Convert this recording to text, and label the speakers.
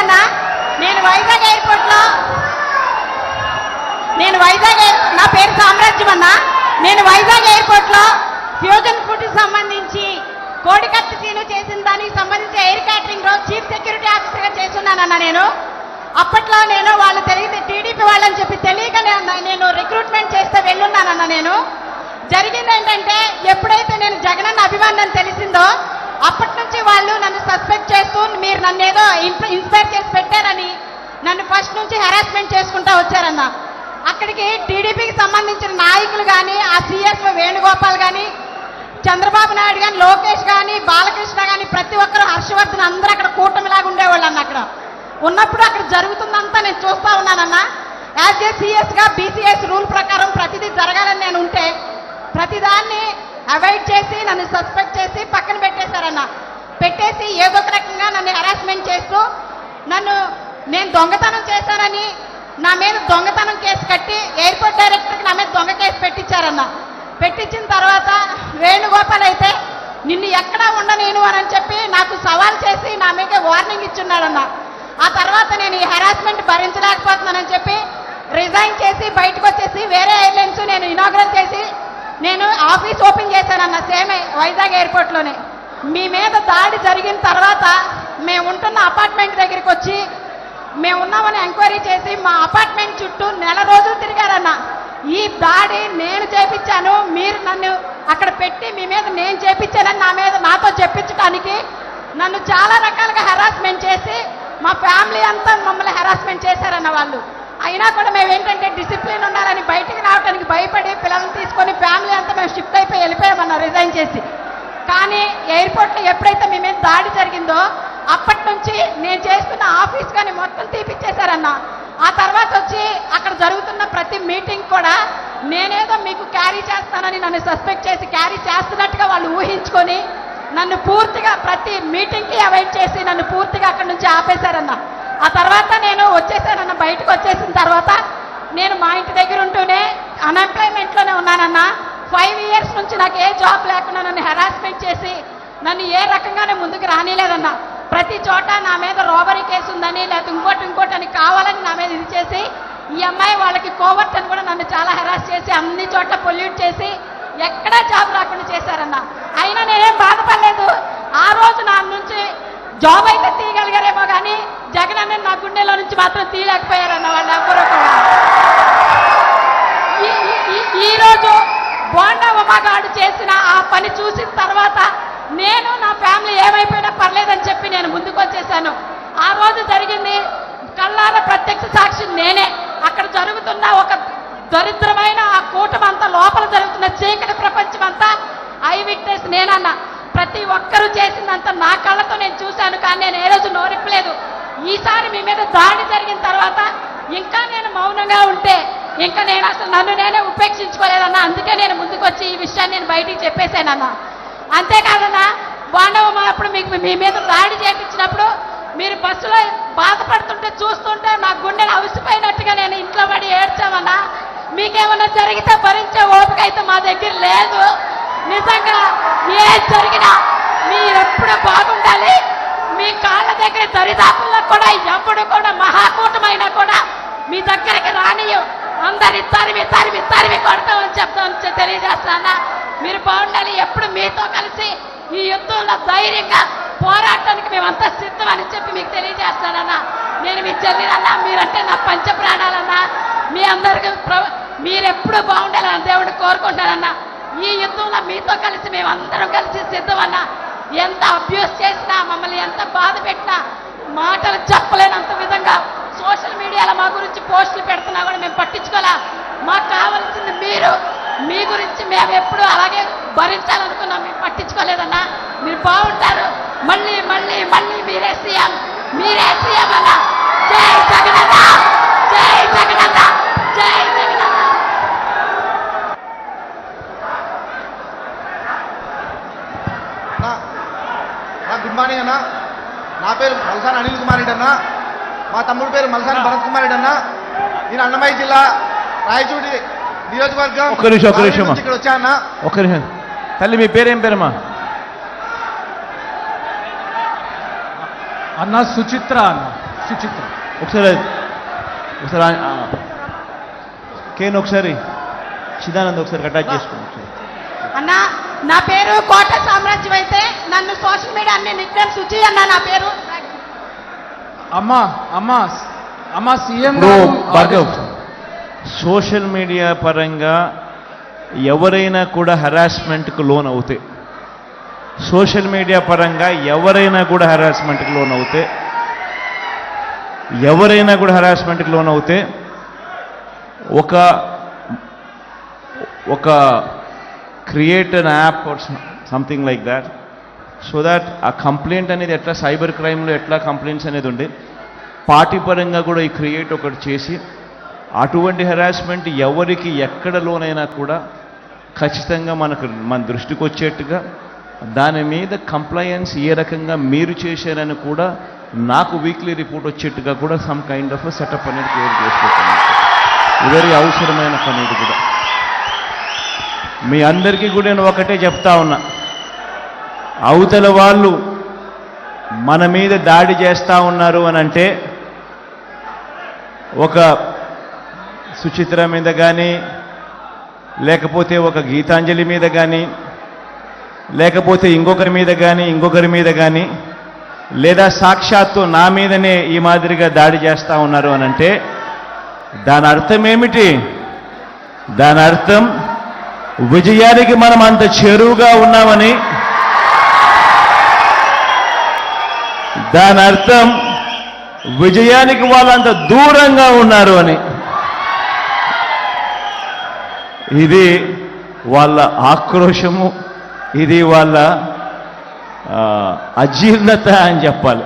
Speaker 1: అన్న, నేను వైజాగ్ ఎయిర్పోర్ట్లో నా పేరు సామ్రాజ్యం అన్న. నేను వైజాగ్ ఎయిర్పోర్ట్లో ఫ్యూజన్ ఫుడ్ సంబంధించి కోడికత్తి సీను చేసిన దానికి సంబంధించి ఎయిర్ క్యాటరింగ్ లో చీఫ్ సెక్యూరిటీ ఆఫీసర్గా చేస్తున్నానన్న. నేను అప్పట్లో వాళ్ళు టీడీపీ వాళ్ళని చెప్పి తెలియక నేను రిక్రూట్మెంట్ చేస్తే వెళ్ళున్నానన్న. నేను జరిగింది ఏంటంటే, ఎప్పుడైతే నేను జగనన్న అభిమానం తెలిసిందో అప్పటి నుంచి వాళ్ళు నన్ను సస్పెక్ట్ చేస్తూ మీరు నన్ను ఏదో ఇన్స్పైర్ చేసి పెట్టారని నన్ను ఫస్ట్ నుంచి హెరాస్మెంట్ చేసుకుంటూ వచ్చారన్న. అక్కడికి టీడీపీకి సంబంధించిన నాయకులు కానీ, ఆ సిఎస్ వేణుగోపాల్ కానీ, చంద్రబాబు నాయుడు కానీ, లోకేష్ కానీ, బాలకృష్ణ కానీ, ప్రతి ఒక్కరు, హర్షవర్ధన్, అందరూ అక్కడ కూటమిలాగా ఉండేవాళ్ళు అన్న. అక్కడ ఉన్నప్పుడు అక్కడ జరుగుతుందంతా నేను చూస్తూ ఉన్నానన్న. యాజ్ ఏ సిఎస్గా బీసీఎస్ రూల్ ప్రకారం ప్రతిదీ జరగాలని నేను ఉంటే ప్రతిదాన్ని అవాయిడ్ చేసి నన్ను సస్పెక్ట్ చేసి పక్కన పెట్టేశారన్న. పెట్టేసి ఏదో ఒక రకంగా నన్ను హెరాస్మెంట్ చేస్తూ నేను దొంగతనం చేశానని నా మీద దొంగతనం కేసు కట్టి ఎయిర్పోర్ట్ డైరెక్టర్కి నా మీద దొంగ కేసు పెట్టించారన్న. పెట్టించిన తర్వాత వేణుగోపాల్ అయితే నిన్ను ఎక్కడా ఉండనేను అని చెప్పి నాకు సవాల్ చేసి నా మీద వార్నింగ్ ఇచ్చున్నాడన్న. ఆ తర్వాత నేను ఈ హెరాస్మెంట్ భరించలేకపోతున్నానని చెప్పి రిజైన్ చేసి బయటకు వచ్చేసి వేరే ఎయిర్లైన్స్ నేను ఇనాగ్రేట్ చేసి నేను ఆఫీస్ ఓపెన్ చేశానన్న, సేమ్ వైజాగ్ ఎయిర్పోర్ట్లోనే. మీ మీద దాడి జరిగిన తర్వాత మేము ఉంటున్న అపార్ట్మెంట్ దగ్గరికి వచ్చి మేము ఉన్నామని ఎంక్వైరీ చేసి మా అపార్ట్మెంట్ చుట్టూ నెల రోజులు తిరిగారన్న. ఈ దాడి నేను చేపించాను, మీరు నన్ను అక్కడ పెట్టి మీ మీద నేను చేపించానని నాతో చెప్పించడానికి నన్ను చాలా రకాలుగా హెరాస్మెంట్ చేసి మా ఫ్యామిలీ అంతా మమ్మల్ని హెరాస్మెంట్ చేశారన్న వాళ్ళు. అయినా కూడా మేము ఏంటంటే డిసిప్లిన్ ఉండాలని బయటికి రావడానికి భయపడి పిల్లల్ని తీసుకొని ఫ్యామిలీ అంతా మేము షిఫ్ట్ అయిపోయి వెళ్ళిపోయామన్న రిజైన్ చేసి. కానీ ఎయిర్పోర్ట్లో ఎప్పుడైతే మీ మీద దాడి జరిగిందో అప్పటి నుంచి నేను చేస్తున్న ఆఫీస్ కానీ మొత్తం తీపిచ్చేశారన్న. ఆ తర్వాత వచ్చి అక్కడ జరుగుతున్న ప్రతి మీటింగ్ కూడా నేనేదో మీకు క్యారీ చేస్తానని నన్ను సస్పెక్ట్ చేసి క్యారీ చేస్తున్నట్టుగా వాళ్ళు ఊహించుకొని నన్ను పూర్తిగా ప్రతి మీటింగ్కి అవాయిడ్ చేసి నన్ను పూర్తిగా అక్కడి నుంచి ఆపేశారన్న. ఆ తర్వాత నేను వచ్చేసానన్న. బయటకు వచ్చేసిన తర్వాత నేను మా ఇంటి దగ్గర ఉంటూనే అన్ఎంప్లాయ్మెంట్లోనే ఉన్నానన్న. 5 years నుంచి నాకు ఏ జాబ్ లేకుండా నన్ను హెరాస్మెంట్ చేసి నన్ను ఏ రకంగానే ముందుకు రానిలేదన్న. ప్రతి చోట నా మీద రోబరీ కేసు ఉందని లేకపోతే ఇంకోటి అని కావాలని నా మీద ఇది చేసి ఈ అమ్మాయి వాళ్ళకి కోవర్ట్ అని కూడా నన్ను చాలా హెరాస్ చేసి అన్ని చోట్ల పొల్యూట్ చేసి ఎక్కడా జాబ్ రాకుండా చేశారన్న. అయినా నేనేం బాధపడలేదు. ఆ రోజు నా నుంచి జాబ్ అయితే తీయగలిగారేమో కానీ జగన్ అన్న నా గుండెలో నుంచి మాత్రం తీయలేకపోయారన్న వాళ్ళు ఎవరూ కూడా. ఈరోజు బోండా ఉమాగాడు చేసిన ఆ పని చూసిన తర్వాత నేను నా ఫ్యామిలీ ఏమైపోయినా పర్లేదని చెప్పి నేను ముందుకు వచ్చేసాను. ఆ రోజు జరిగింది కళ్ళార ప్రత్యక్ష సాక్షి నేనే. అక్కడ జరుగుతున్న ఒక దరిద్రమైన ఆ కూటమంతా, లోపల జరుగుతున్న చీకటి ప్రపంచం అంతా ఐ విట్నెస్ నేనన్న. ప్రతి ఒక్కరూ చేసిందంతా నా కళ్ళతో నేను చూశాను. కానీ నేను ఏ రోజు నోరిప్పలేదు. ఈసారి మీ మీద దాడి జరిగిన తర్వాత ఇంకా నేను మౌనంగా ఉంటే ఇంకా నేను అసలు నన్ను నేనే ఉపేక్షించుకోలేదన్న. అందుకే నేను ముందుకు వచ్చి ఈ విషయాన్ని నేను బయటికి చెప్పేశానన్న. అంతేకాదన్నా, బాండవమ్మ అప్పుడు మీ మీద దాడి చేయించినప్పుడు మీరు బస్సులో బాధపడుతుంటే చూస్తుంటే నా గుండెలు అవిసిపోయినట్టుగా నేను ఇంట్లో పడి ఏడ్చామన్నా. మీకేమన్నా జరిగితే భరించే ఓపిక అయితే మా దగ్గర లేదు. నిజంగా ఏది జరిగినా మీరెప్పుడు బాగుండాలి. మీ కాళ్ళ దగ్గర దరిదాపుల్లో కూడా ఎప్పుడు కూడా మహాకూటమైనా కూడా మీ దగ్గరికి రానియు. అందరి తరిమి కొడతామని చెప్తామని తెలియజేస్తానా. మీరు బాగుండాలి. ఎప్పుడు మీతో కలిసి ఈ యుద్ధంలో ధైర్యంగా పోరాటానికి మేమంతా సిద్ధమని చెప్పి మీకు తెలియజేస్తానన్నా. నేను మీ చెల్లినన్నా, మీరంటే నా పంచ ప్రాణాలన్నా. మీ అందరికీ మీరెప్పుడు బాగుండాలని దేవుడిని కోరుకుంటానన్నా. ఈ యుద్ధంలో మీతో కలిసి మేమందరం కలిసి సిద్ధమన్నా. ఎంత అబ్యూస్ చేసినా, మమ్మల్ని ఎంత బాధ పెట్టినా, మాటలు చెప్పలేనంత విధంగా సోషల్ మీడియాలో మా గురించి పోస్టులు పెడుతున్నా కూడా మేము పట్టించుకోలే. మాకు కావాల్సింది మీరు. మీ గురించి మేము ఎప్పుడు అలాగే భరించాలనుకున్నాం. మేము పట్టించుకోలేదన్నా. మీరు బాగుంటారు. మళ్ళీ మళ్ళీ మళ్ళీ మీరే సీఎం అన్నా. జై జగనన్న, జై జగనన్న, జై జగనన్న.
Speaker 2: గుడ్ మార్నింగ్ అన్న. నా పేరు మల్సాని అనిల్ కుమార్ రెడ్డి అన్న. మా తమ్ముడు పేరు మల్సాని భరత్ కుమార్ రెడ్డి అన్న. నేను అన్నమయ్య జిల్లా రాయచూడి నియోజకవర్గం ఇక్కడ వచ్చా అన్న.
Speaker 3: ఒక్క నిమిషం తల్లి, మీ పేరేం పేరమ్మా?
Speaker 4: అన్న సుచిత్ర. అన్న
Speaker 2: సుచిత్ర.
Speaker 3: ఒకసారి కేన్ ఒకసారి చిదానంద్ ఒకసారి అటాచ్ చేసుకోండి.
Speaker 1: అన్న నా పేరు కోట సామ్రాజ్యం అయితే నన్ను సోషల్ మీడియా అన్ని నిక్నేమ్ సుచి అన్న నా పేరు.
Speaker 4: అమ్మా సీఎం
Speaker 3: భార్గవ్, సోషల్ మీడియా పరంగా ఎవరైనా కూడా హెరాస్మెంట్కు లోన్ అవుతే, సోషల్ మీడియా పరంగా ఎవరైనా కూడా హెరాస్మెంట్కి లోన్ అవుతే ఒక create an app or something like that, so that ఆ కంప్లైంట్ అనేది ఎట్లా సైబర్ క్రైమ్లో ఎట్లా కంప్లైంట్స్ అనేది ఉండే, పార్టీ పరంగా కూడా ఈ క్రియేట్ ఒకటి చేసి అటువంటి హెరాస్మెంట్ ఎవరికి ఎక్కడ లోనైనా కూడా ఖచ్చితంగా మన దృష్టికి వచ్చేట్టుగా దాని మీద కంప్లయన్స్ ఏ రకంగా మీరు చేశారని కూడా నాకు వీక్లీ రిపోర్ట్ వచ్చేట్టుగా కూడా సమ్ కైండ్ ఆఫ్ సెటప్ అనేది క్రియేట్ చేసుకుంటాను. వెరీ అవసరమైన పని ఇది కూడా. మీ అందరికీ కూడా నేను ఒకటే చెప్తా ఉన్నా, అవతల వాళ్ళు మన మీద దాడి చేస్తూ ఉన్నారు అని అంటే ఒక సుచిత్ర మీద కానీ, లేకపోతే ఒక గీతాంజలి మీద కానీ, లేకపోతే ఇంకొకరి మీద కానీ లేదా సాక్షాత్తు నా మీదనే ఈ మాదిరిగా దాడి చేస్తూ ఉన్నారు అని అంటే దాని అర్థం ఏమిటి? దాని అర్థం విజయానికి మనం అంత చేరువుగా ఉన్నామని, దాని అర్థం విజయానికి వాళ్ళంత దూరంగా ఉన్నారు అని. ఇది వాళ్ళ ఆక్రోశము, ఇది వాళ్ళ అజీర్ణత అని చెప్పాలి.